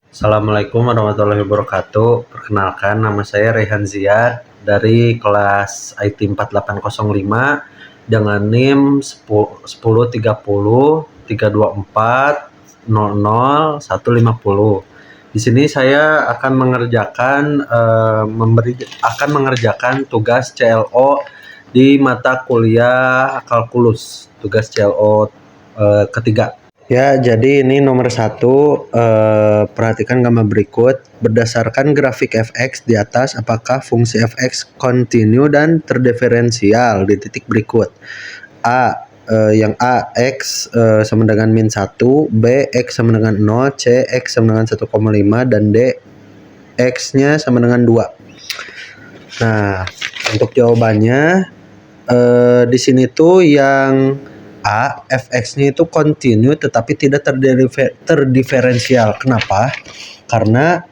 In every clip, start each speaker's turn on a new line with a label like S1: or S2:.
S1: Assalamualaikum warahmatullahi wabarakatuh. Perkenalkan, nama saya Rehan Ziad dari kelas IT 4805 dengan NIM 103032400150. Di sini saya akan mengerjakan tugas CLO di mata kuliah kalkulus, tugas CLO ketiga. Ya, jadi ini nomor satu, perhatikan gambar berikut. Berdasarkan grafik fx di atas, apakah fungsi fx kontinu dan terdiferensial di titik berikut? Yang A, X sama dengan min 1, B, X sama dengan 0, C, X sama dengan 1,5, dan D, X-nya sama dengan 2. Nah, untuk jawabannya, di sini tuh yang A, fx-nya itu kontinu tetapi tidak terdiferensial. Kenapa? Karena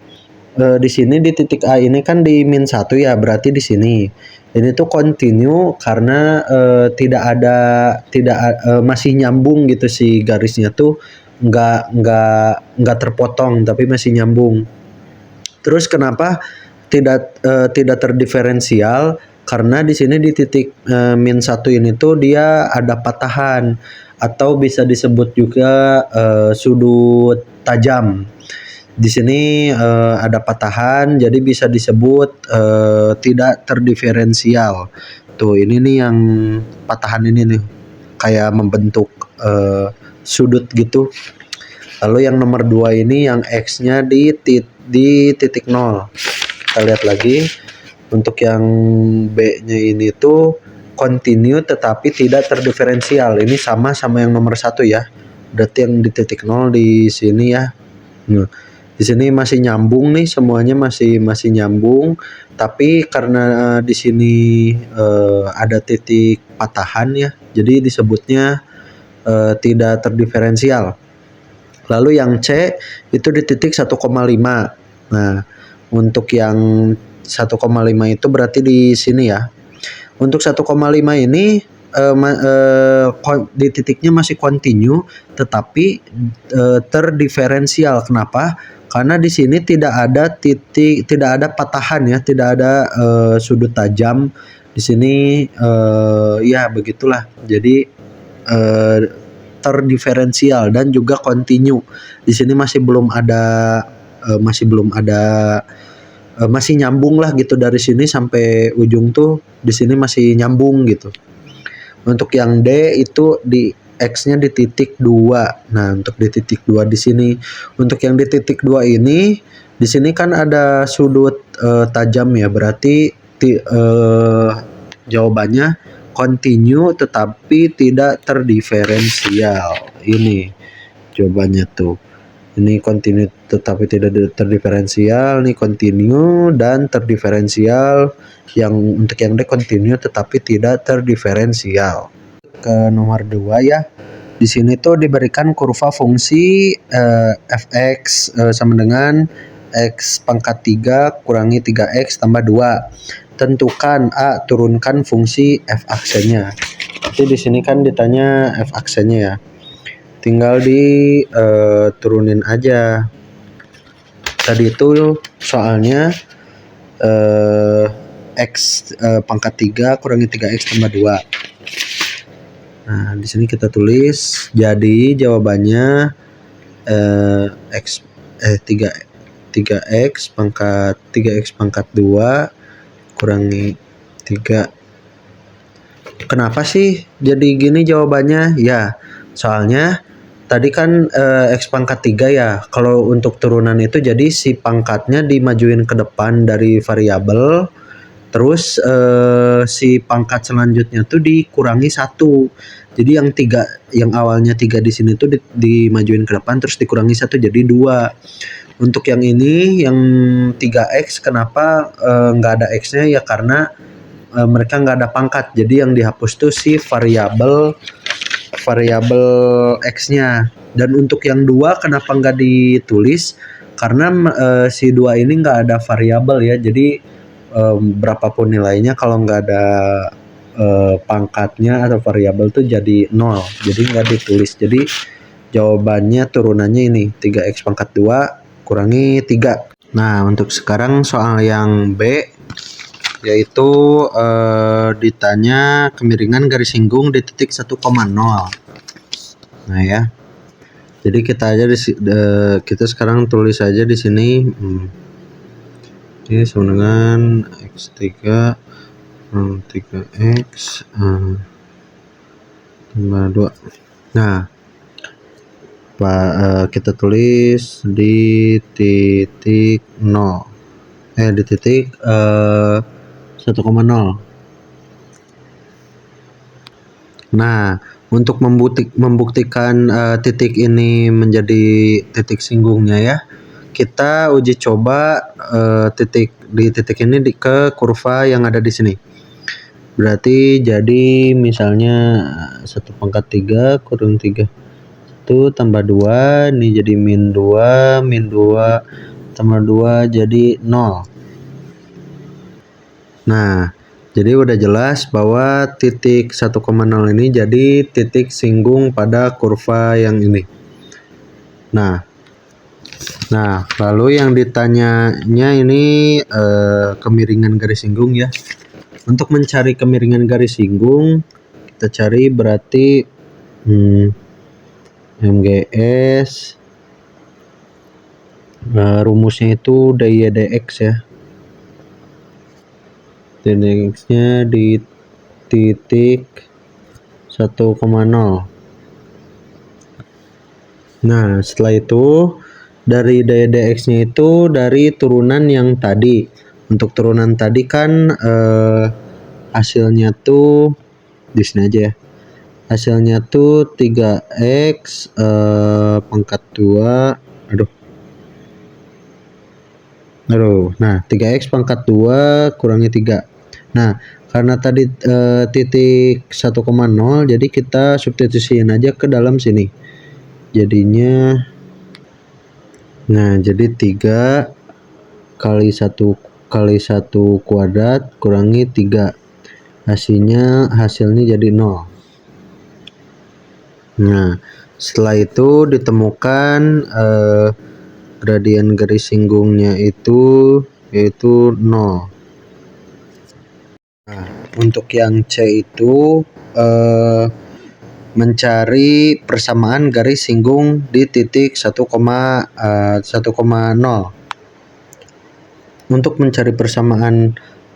S1: di sini di titik A ini kan di min 1 ya, berarti di sini. Ini tuh kontinu karena masih nyambung gitu, si garisnya tuh nggak terpotong tapi masih nyambung. Terus kenapa tidak terdiferensial? Karena di sini di titik min 1 ini tuh dia ada patahan atau bisa disebut juga sudut tajam. Di sini ada patahan, jadi bisa disebut tidak terdiferensial. Tuh, ini nih yang patahan ini nih kayak membentuk sudut gitu. Lalu yang nomor 2 ini yang X-nya di titik 0. Kita lihat lagi. Untuk yang B-nya ini tuh kontinu tetapi tidak terdiferensial. Ini sama yang nomor 1 ya. Berarti yang di titik 0 di sini ya. Nah, di sini masih nyambung nih, semuanya masih nyambung, tapi karena di sini ada titik patahan ya. Jadi disebutnya tidak terdiferensial. Lalu yang C itu di titik 1,5. Nah, untuk yang 1,5 itu berarti di sini ya. Untuk 1,5 ini di titiknya masih kontinu tetapi terdiferensial. Kenapa? Karena di sini tidak ada patahan ya, tidak ada sudut tajam di sini, ya begitulah. Jadi terdiferensial dan juga kontinu. Di sini masih belum ada masih nyambung lah gitu, dari sini sampai ujung tuh di sini masih nyambung gitu. Untuk yang D itu di X-nya di titik 2. Nah, untuk di titik 2 di sini. Untuk yang di titik 2 ini di sini kan ada sudut tajam ya, berarti jawabannya kontinu tetapi tidak terdiferensial. Ini jawabannya tuh. Ini kontinu tetapi tidak terdiferensial, ini kontinu dan terdiferensial. Yang untuk yang D kontinu tetapi tidak terdiferensial. Ke nomor 2 ya. Di sini tuh diberikan kurva fungsi fx sama dengan x pangkat 3 kurangi 3x tambah 2. Tentukan A, turunkan fungsi f aksennya. Jadi di sini kan ditanya f aksennya ya. Tinggal di turunin aja. Tadi itu soalnya x pangkat 3 kurangi 3x tambah 2. Nah, di sini kita tulis. Jadi jawabannya 3x pangkat 2 kurangi 3. Kenapa sih jadi gini jawabannya? Ya, soalnya tadi kan X pangkat 3 ya. Kalau untuk turunan itu jadi si pangkatnya dimajuin ke depan dari variabel. Terus si pangkat selanjutnya tuh dikurangi 1. Jadi yang awalnya 3 di sini tuh dimajuin ke depan terus dikurangi 1 jadi 2. Untuk yang ini yang 3x kenapa nggak ada x-nya ya, karena mereka nggak ada pangkat. Jadi yang dihapus tuh si variabel x-nya. Dan untuk yang 2 kenapa nggak ditulis? Karena si 2 ini nggak ada variabel ya. Jadi berapapun nilainya kalau nggak ada pangkatnya atau variabel tuh jadi 0. Jadi nggak ditulis. Jadi jawabannya turunannya ini 3x pangkat 2 kurangi 3. Nah, untuk sekarang soal yang B, yaitu ditanya kemiringan garis singgung di titik 1,0. Nah ya, jadi kita sekarang tulis aja di sini. Ini sama dengan x3 kurang 3x tambah 2. Nah, kita tulis di titik 0. Di titik 1,0. Nah, untuk membuktikan titik ini menjadi titik singgungnya ya, kita uji coba di titik ini ke kurva yang ada di sini. Berarti jadi misalnya 1/3 kurang 3 itu tambah 2, ini jadi min 2 tambah 2 jadi 0. Nah, jadi udah jelas bahwa titik 1,0 ini jadi titik singgung pada kurva yang ini. Nah, lalu yang ditanyanya ini kemiringan garis singgung ya. Untuk mencari kemiringan garis singgung, kita cari berarti MGS, rumusnya itu dy dx ya. Dx-nya di titik 1,0. Nah, setelah itu dari dy dx-nya itu dari turunan yang tadi. Untuk turunan tadi kan hasilnya tuh di sini aja ya. Hasilnya tuh 3x pangkat 2. Nah, 3x pangkat 2 kurangi 3. Nah, karena tadi titik 1,0, jadi kita substitusiin aja ke dalam sini. Jadinya, nah jadi 3 kali 1 kuadrat kurangi 3. Hasilnya jadi 0. Nah, setelah itu ditemukan gradien garis singgungnya itu yaitu 0. Nah, untuk yang C itu mencari persamaan garis singgung di titik 1,0. Untuk mencari persamaan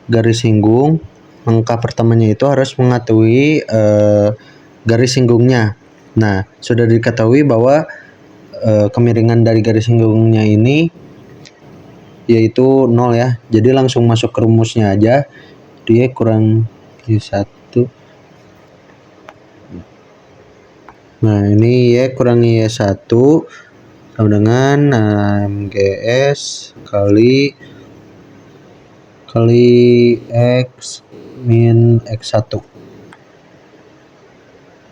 S1: garis singgung, langkah pertamanya itu harus mengetahui garis singgungnya. Nah, sudah diketahui bahwa kemiringan dari garis singgungnya ini yaitu 0 ya. Jadi langsung masuk ke rumusnya aja. Dia kurang 1. Nah, ini y kurangi y1 sama dengan MGS kali x min x1.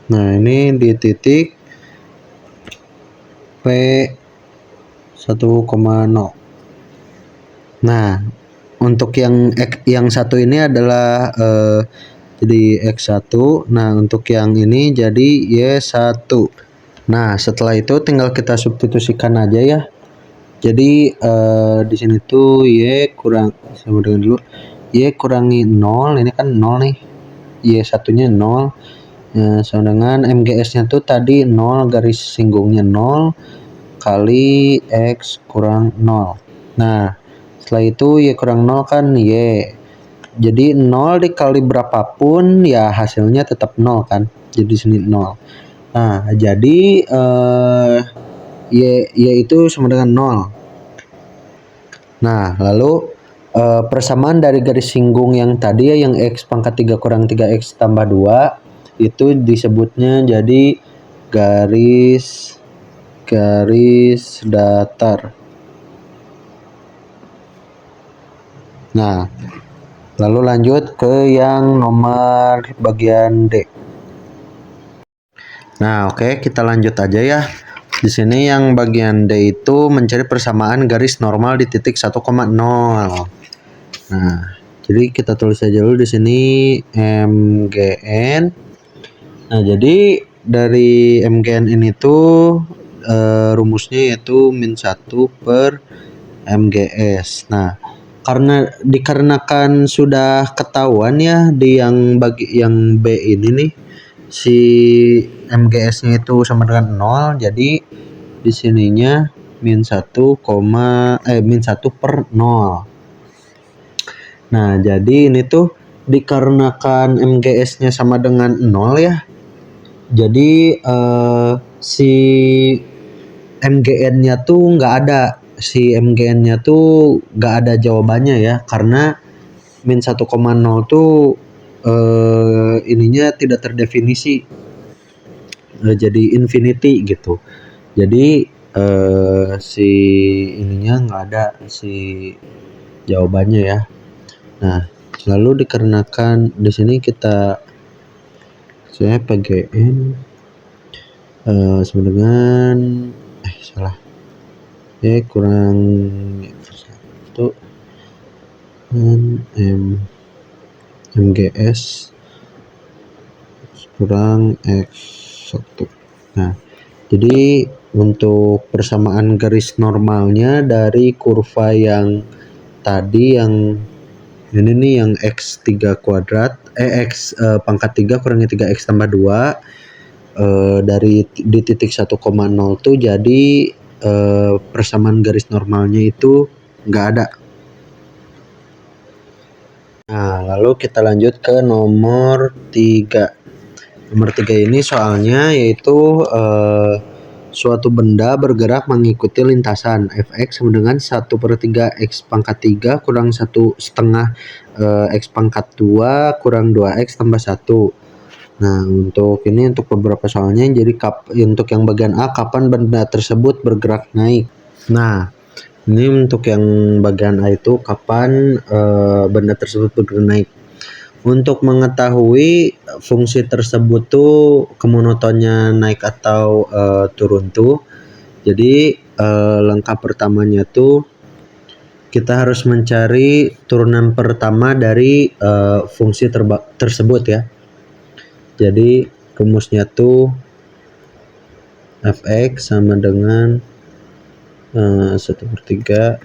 S1: Nah, ini di titik P 1,0. Nah, untuk yang satu ini adalah jadi x1. Nah, untuk yang ini jadi y1. Nah, setelah itu tinggal kita substitusikan aja ya. Jadi di sini tuh y kurang sama dengan dulu y kurangi 0, ini kan 0 nih, y1-nya 0. Sama dengan MGS-nya tuh tadi 0, garis singgungnya 0 kali x kurang 0. Nah, setelah itu y kurang 0 kan y. Jadi 0 dikali berapapun ya hasilnya tetap 0 kan. Jadi sini 0. Nah, jadi y itu sama dengan 0. Nah, lalu persamaan dari garis singgung yang tadi ya, yang x pangkat 3 kurang 3x tambah 2 itu disebutnya jadi garis datar. Nah, lalu lanjut ke yang nomor bagian D. Nah, oke, kita lanjut aja ya. Di sini yang bagian D itu mencari persamaan garis normal di titik 1,0. Nah, jadi kita tulis aja dulu di sini MGN. Nah, jadi dari MGN ini tuh rumusnya yaitu -1/MGS. Nah, dikarenakan sudah ketahuan ya di yang B ini nih, si MGS-nya itu sama dengan 0, jadi di sininya -1/0. Nah, jadi ini tuh dikarenakan MGS-nya sama dengan 0 ya. Jadi si MGN-nya tuh nggak ada. Si MGN-nya tuh nggak ada jawabannya ya, karena -1,0 tuh ininya tidak terdefinisi. Jadi infinity gitu. Jadi si ininya nggak ada si jawabannya ya. Nah, lalu dikarenakan di sini saya PGN sama dengan salah kurang 1 MGS kurang X1. Nah, jadi untuk persamaan garis normalnya dari kurva yang tadi, yang ini nih, yang X3 kuadrat X pangkat 3 kurangi 3X tambah 2 dari di titik 1,0 tuh, jadi persamaan garis normalnya itu nggak ada. Nah, lalu kita lanjut ke nomor 3. Nomor 3 ini soalnya yaitu suatu benda bergerak mengikuti lintasan fx sama dengan 1/3 x pangkat 3 kurang 1/2 x pangkat 2 kurang 2x tambah 1. Nah, untuk beberapa soalnya, jadi untuk yang bagian A, kapan benda tersebut bergerak naik. Nah, ini untuk yang bagian A itu kapan benda tersebut bergerak naik. Untuk mengetahui fungsi tersebut tuh kemonotonnya naik atau turun tuh, jadi langkah pertamanya tuh kita harus mencari turunan pertama dari fungsi tersebut ya. Jadi rumusnya tuh fx sama dengan 1/3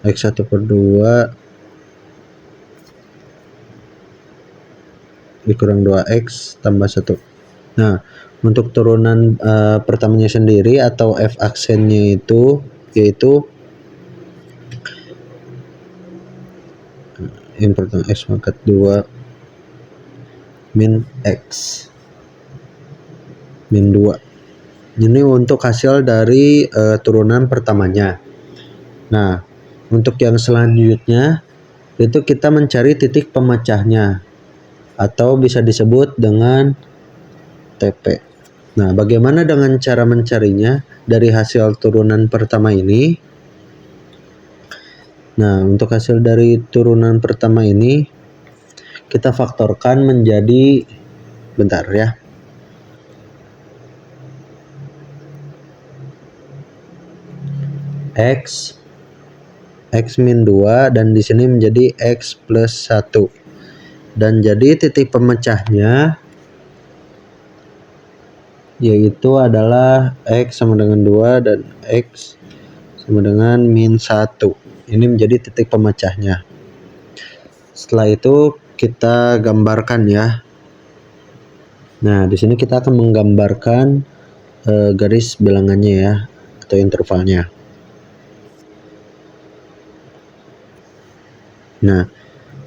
S1: x1/2 dikurang 2x tambah 1. Nah, untuk turunan pertamanya sendiri atau f aksennya itu yaitu yang pertama x pangkat 2 min x min 2. Ini untuk hasil dari turunan pertamanya. Nah, untuk yang selanjutnya itu kita mencari titik pemecahnya atau bisa disebut dengan TP. Nah, bagaimana dengan cara mencarinya dari hasil turunan pertama ini? Nah, untuk hasil dari turunan pertama ini kita faktorkan menjadi, bentar ya, x min 2 dan di sini menjadi x plus 1. Dan jadi titik pemecahnya yaitu adalah x sama dengan 2 dan x sama dengan min 1. Ini menjadi titik pemecahnya. Setelah itu kita gambarkan ya. Nah, di sini kita akan menggambarkan garis bilangannya ya, atau intervalnya. Nah,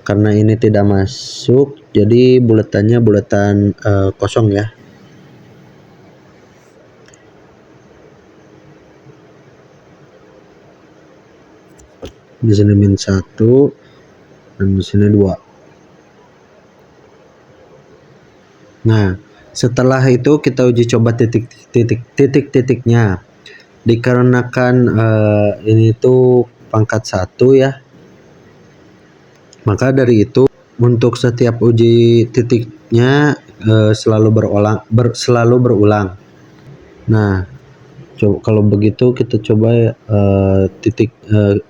S1: karena ini tidak masuk, jadi buletannya bulatan kosong ya. Di sini min 1 dan di sini 2. Nah, setelah itu kita uji coba titik-titiknya. Dikarenakan ini tuh pangkat 1 ya, maka dari itu untuk setiap uji titiknya selalu berulang. Nah, kalau begitu kita coba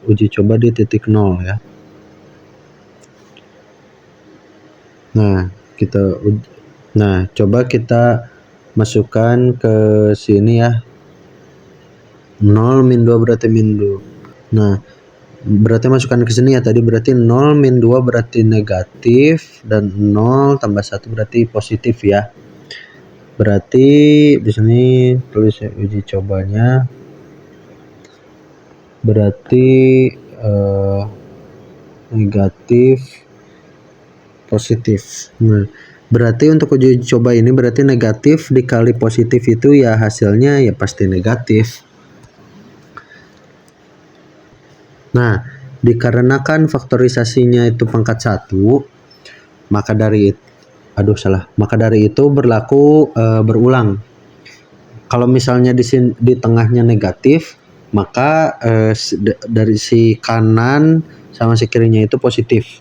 S1: uji coba di titik 0 ya. Nah, kita Nah, coba kita masukkan ke sini ya. 0 min 2 berarti min 2. Nah, berarti masukkan ke sini ya, tadi berarti 0 min 2 berarti negatif, dan 0 tambah 1 berarti positif ya. Berarti di sini tulis uji cobanya, berarti negatif positif. Nah, berarti untuk uji coba ini berarti negatif dikali positif itu ya hasilnya ya pasti negatif. Nah, dikarenakan faktorisasinya itu pangkat 1, maka dari itu berlaku berulang. Kalau misalnya di tengahnya negatif, maka dari si kanan sama si kirinya itu positif.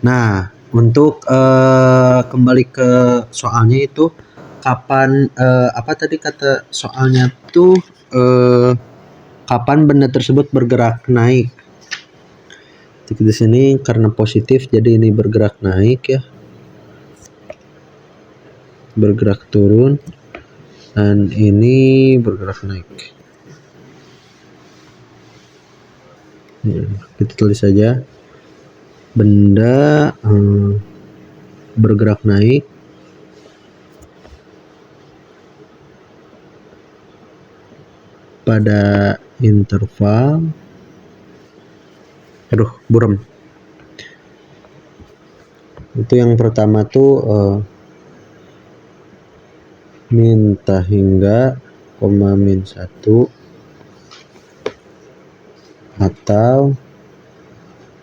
S1: Nah, untuk kembali ke soalnya itu, kapan apa tadi kata soalnya tuh kapan benda tersebut bergerak naik. Di sini karena positif jadi ini bergerak naik ya. Bergerak turun, dan ini bergerak naik. Kita tulis saja benda bergerak naik pada interval buram. Itu yang pertama tuh min ta hingga, min 1, atau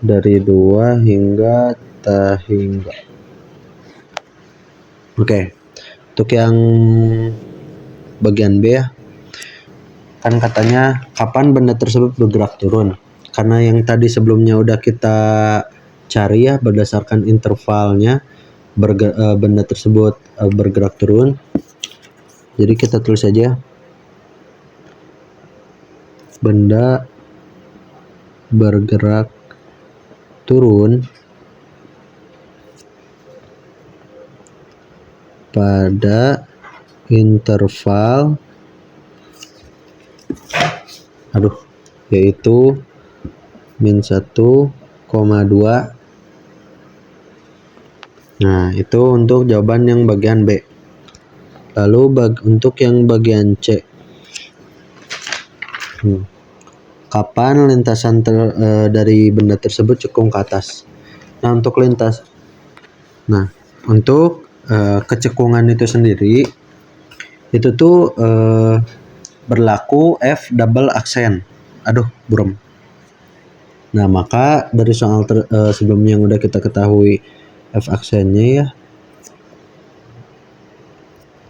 S1: dari 2 hingga ta hingga. Oke. Untuk yang bagian B ya, kan katanya kapan benda tersebut bergerak turun. Karena yang tadi sebelumnya udah kita cari ya berdasarkan intervalnya benda tersebut bergerak turun. Jadi kita tulis saja benda bergerak turun pada interval yaitu min 1,2. Nah, itu untuk jawaban yang bagian B. Lalu untuk yang bagian C, kapan lintasan dari benda tersebut cekung ke atas. Nah, untuk kecekungan itu sendiri itu tuh berlaku F double aksen. Buram. Nah, maka dari soal sebelumnya yang udah kita ketahui F aksennya ya,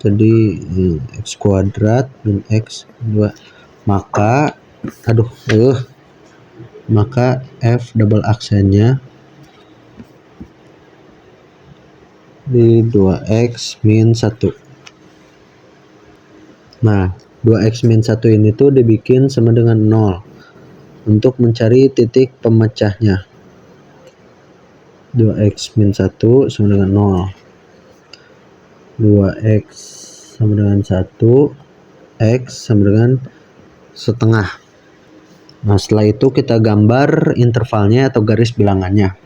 S1: jadi x kuadrat min x 2, maka F double aksennya di 2x min 1. Nah, 2x min 1 ini tuh dibikin sama dengan 0 untuk mencari titik pemecahnya. 2x min 1 sama dengan 0. 2x sama dengan 1, x sama dengan setengah. Nah, setelah itu kita gambar intervalnya atau garis bilangannya.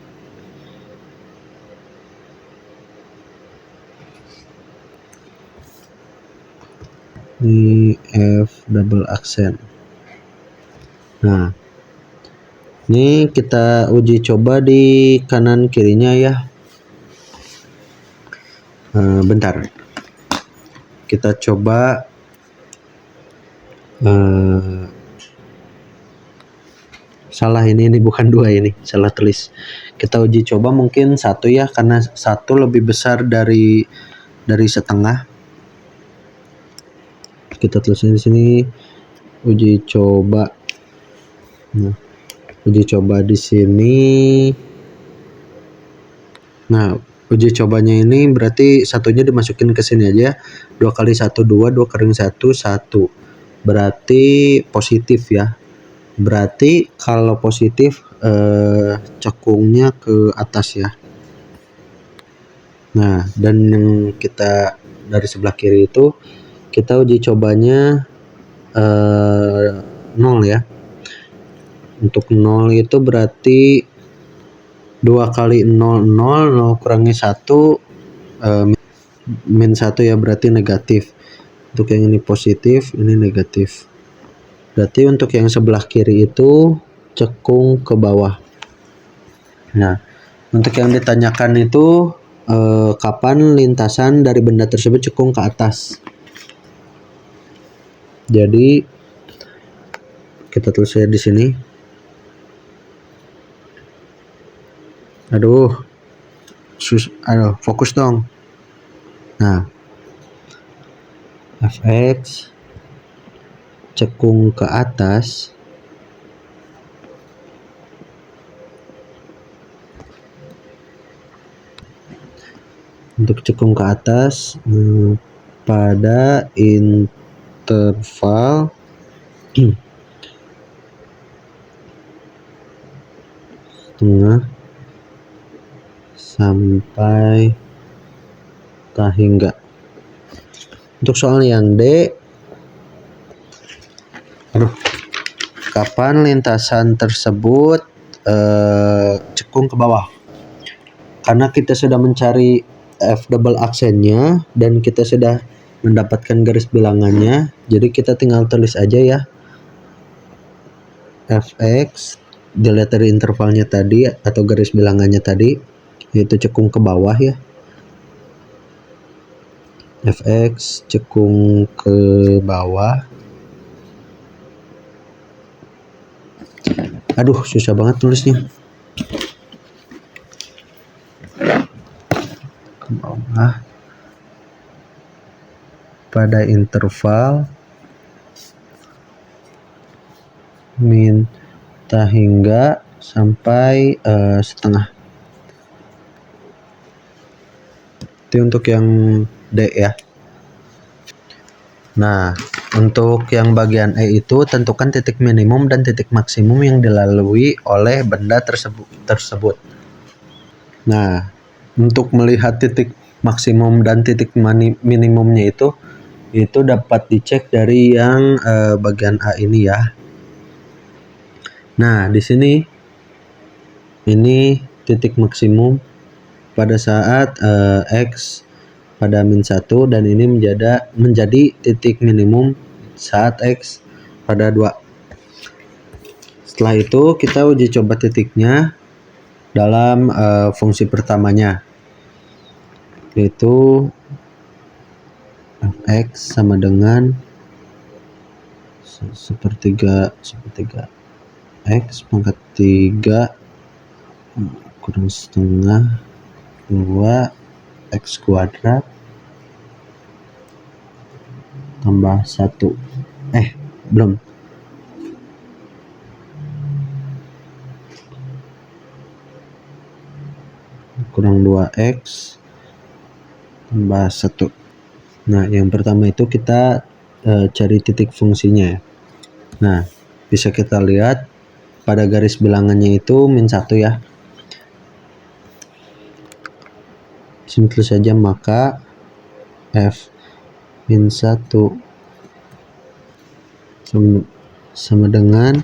S1: Ini F double aksen. Nah, ini kita uji coba di kanan kirinya ya. Bentar, kita coba salah, ini bukan 2, ini salah tulis. Kita uji coba mungkin 1 ya, karena 1 lebih besar dari setengah. Kita tulisnya di sini uji coba. Nah, uji coba di sini. Nah, uji cobanya ini berarti satunya dimasukin ke sini aja. 2 kali 1 2, 2 kali 1 1. Berarti positif ya. Berarti kalau positif cekungnya ke atas ya. Nah, dan yang kita dari sebelah kiri itu kita uji cobanya 0 ya. Untuk 0 itu berarti 2 kali 0 0 kurangi 1 min 1 ya, berarti negatif. Untuk yang ini positif, ini negatif. Berarti untuk yang sebelah kiri itu cekung ke bawah. Nah, untuk yang ditanyakan itu kapan lintasan dari benda tersebut cekung ke atas. Jadi kita tulis saja di sini. Aduh, fokus dong. Nah, fx cekung ke atas untuk cekung ke atas pada interval setengah sampai tak hingga. Untuk soal yang D, kapan lintasan tersebut cekung ke bawah? Karena kita sudah mencari F double aksennya dan kita sudah mendapatkan garis bilangannya, jadi kita tinggal tulis aja ya, fx dilihat dari intervalnya tadi atau garis bilangannya tadi, yaitu cekung ke bawah ya. Fx cekung ke bawah. Aduh, susah banget tulisnya. Ke bawah pada interval min tak hingga sampai setengah. Itu untuk yang D ya. Nah, untuk yang bagian E itu tentukan titik minimum dan titik maksimum yang dilalui oleh benda tersebut. Nah, untuk melihat titik maksimum dan titik minimumnya itu dapat dicek dari yang bagian A ini ya. Nah, di sini ini titik maksimum pada saat X pada min 1 dan ini menjadi titik minimum saat X pada 2. Setelah itu kita uji coba titiknya dalam fungsi pertamanya, yaitu X sama dengan sepertiga X pangkat 3 kurang setengah 2 X kuadrat tambah 1 belum kurang 2X tambah 1. Nah, yang pertama itu kita cari titik fungsinya. Nah, bisa kita lihat pada garis bilangannya itu min 1 ya. Simpel saja, maka F min 1 sama dengan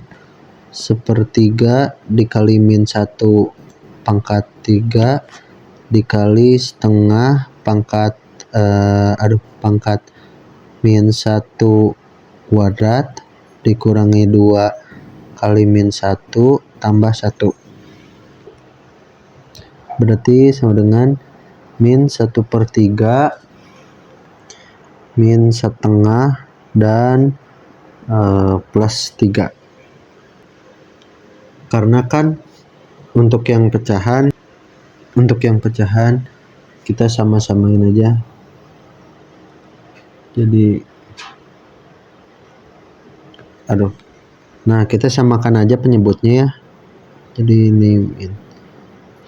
S1: sepertiga dikali min 1 pangkat 3 dikali setengah pangkat pangkat min 1 kuadrat dikurangi 2 kali min 1 tambah 1. Berarti sama dengan min 1/3 min setengah dan plus 3. Karena kan untuk yang pecahan kita sama-samain aja. Jadi nah kita samakan aja penyebutnya ya. Jadi ini min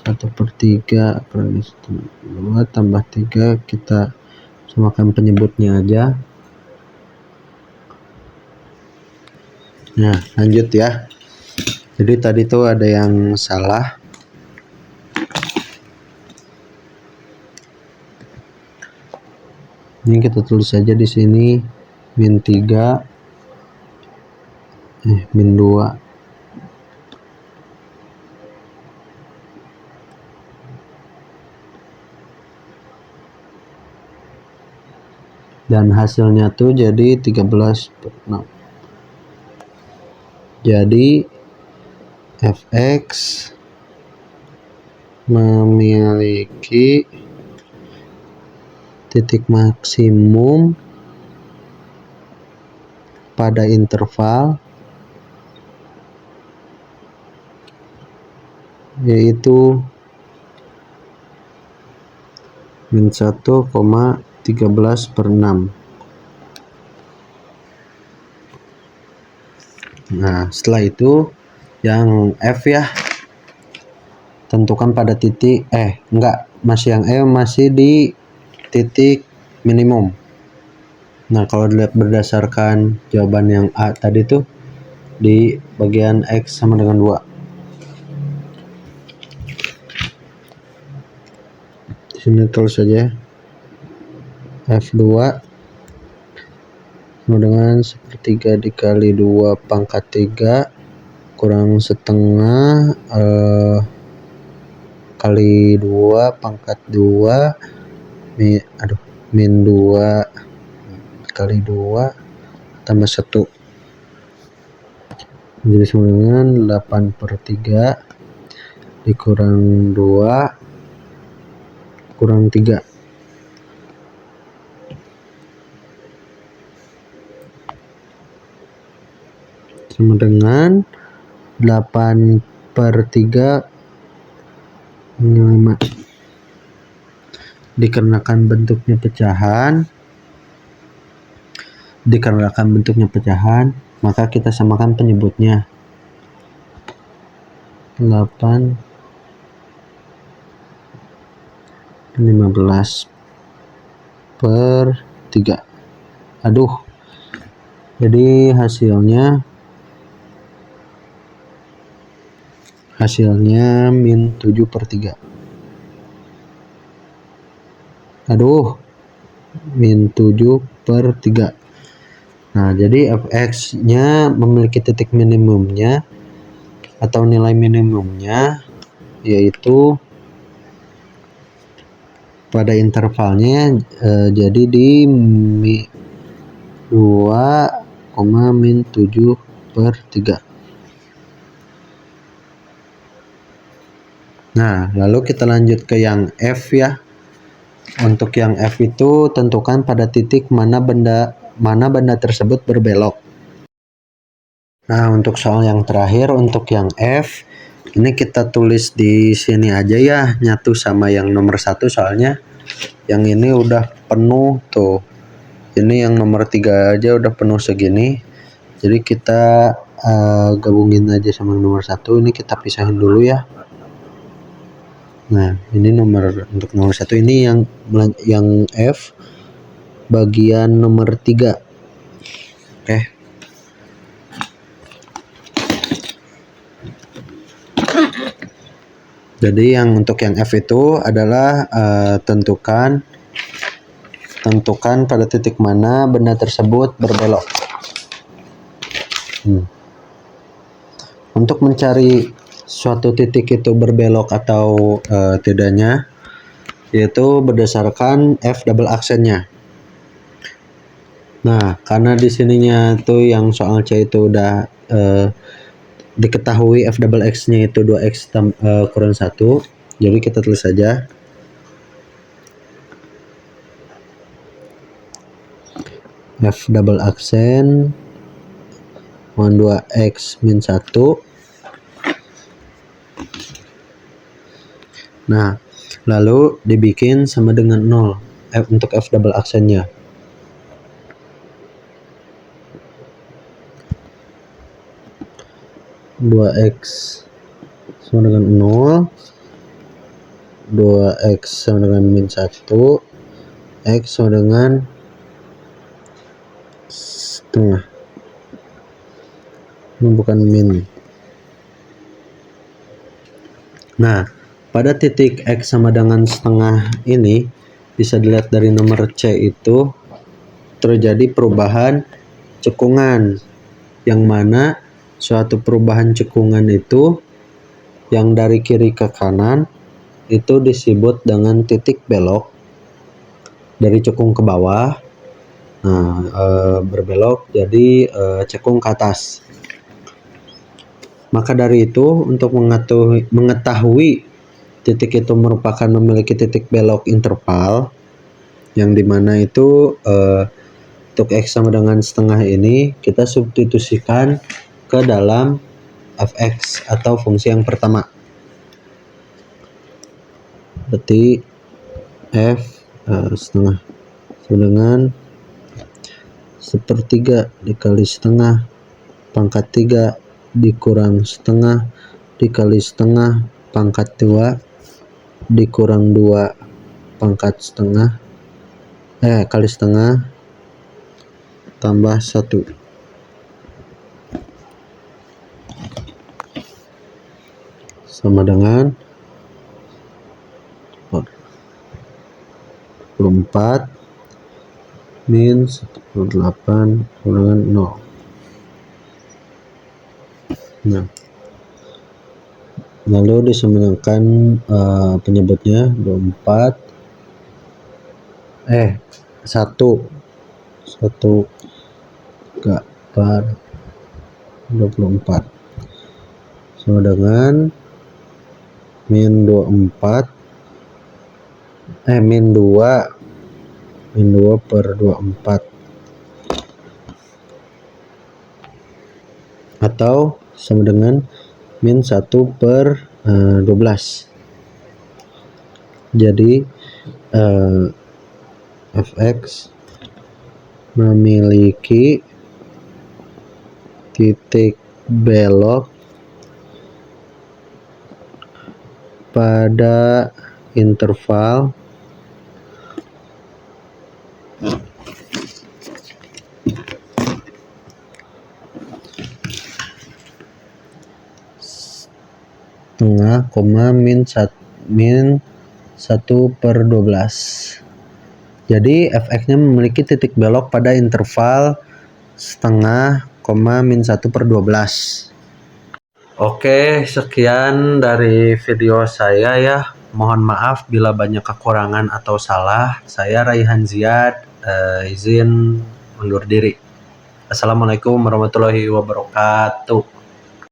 S1: 1/3 kurang 2 tambah 3, kita samakan penyebutnya aja. Nah, lanjut ya. Jadi tadi tuh ada yang salah. Ini kita tulis saja di sini min 3 min 2. Dan hasilnya tuh jadi 13/6. Jadi fx memiliki titik maksimum pada interval yaitu min 1,13/6. Nah, setelah itu yang F ya, tentukan pada titik masih yang E masih di titik minimum. Nah, kalau dilihat berdasarkan jawaban yang A tadi tuh di bagian X sama dengan 2. Di sini tulis saja F2 sama dengan 1/3 dikali 2 pangkat 3 kurang setengah kali 2 pangkat 2 min 2 kali 2 tambah 1 jadi sama dengan 8/3 dikurang 2 kurang 3 sama dengan 8/3 5. Dikarenakan bentuknya pecahan, maka kita samakan penyebutnya. 8/15/3. Jadi hasilnya min 7/3. Min 7/3. Nah, jadi fx nya memiliki titik minimumnya atau nilai minimumnya yaitu pada intervalnya jadi di 2, min 7/3. Nah, lalu kita lanjut ke yang F ya. Untuk yang F itu tentukan pada titik mana benda tersebut berbelok. Nah, untuk soal yang terakhir untuk yang F ini kita tulis di sini aja ya, nyatu sama yang nomor 1 soalnya yang ini udah penuh tuh. Ini yang nomor 3 aja udah penuh segini. Jadi kita gabungin aja sama nomor 1. Ini kita pisahin dulu ya. Nah, ini untuk nomor 1 ini yang F bagian nomor 3. Oke. Jadi untuk yang F itu adalah tentukan pada titik mana benda tersebut berbelok. Untuk mencari suatu titik itu berbelok atau tidaknya yaitu berdasarkan F double aksennya. Nah, karena di sininya tuh yang soal C itu udah diketahui F double X nya itu 2X kurang 1, jadi kita tulis saja F double aksen 2X min 1. Nah, lalu dibikin sama dengan 0 untuk F double aksennya. (2x) sama dengan 0, 2x sama dengan min 1, x sama dengan setengah. Ini bukan min. Nah, pada titik x sama dengan setengah ini bisa dilihat dari nomor C itu terjadi perubahan cekungan, yang mana suatu perubahan cekungan itu yang dari kiri ke kanan itu disebut dengan titik belok dari cekung ke bawah. Nah, berbelok jadi cekung ke atas. Maka dari itu, untuk mengetahui titik itu merupakan memiliki titik belok interval, yang dimana itu untuk X sama dengan setengah ini kita substitusikan ke dalam fx atau fungsi yang pertama. Berarti f setengah sama dengan sepertiga dikali setengah pangkat 3 dikurang setengah dikali setengah pangkat 2 dikurang 2 pangkat setengah kali setengah tambah 1. Sama dengan 24 min 18 sama dengan 0. Nah, lalu disamakan penyebutnya 24 1 per 24 sama dengan min 24 min 2 per 24 atau sama dengan min 1 per 12. Jadi fx memiliki titik belok pada interval setengah, min 1 per 12. Jadi fx-nya memiliki titik belok pada interval setengah, min 1 per 12. Oke, sekian dari video saya ya. Mohon maaf bila banyak kekurangan atau salah. Saya Raihan Ziad, izin undur diri. Assalamualaikum warahmatullahi wabarakatuh.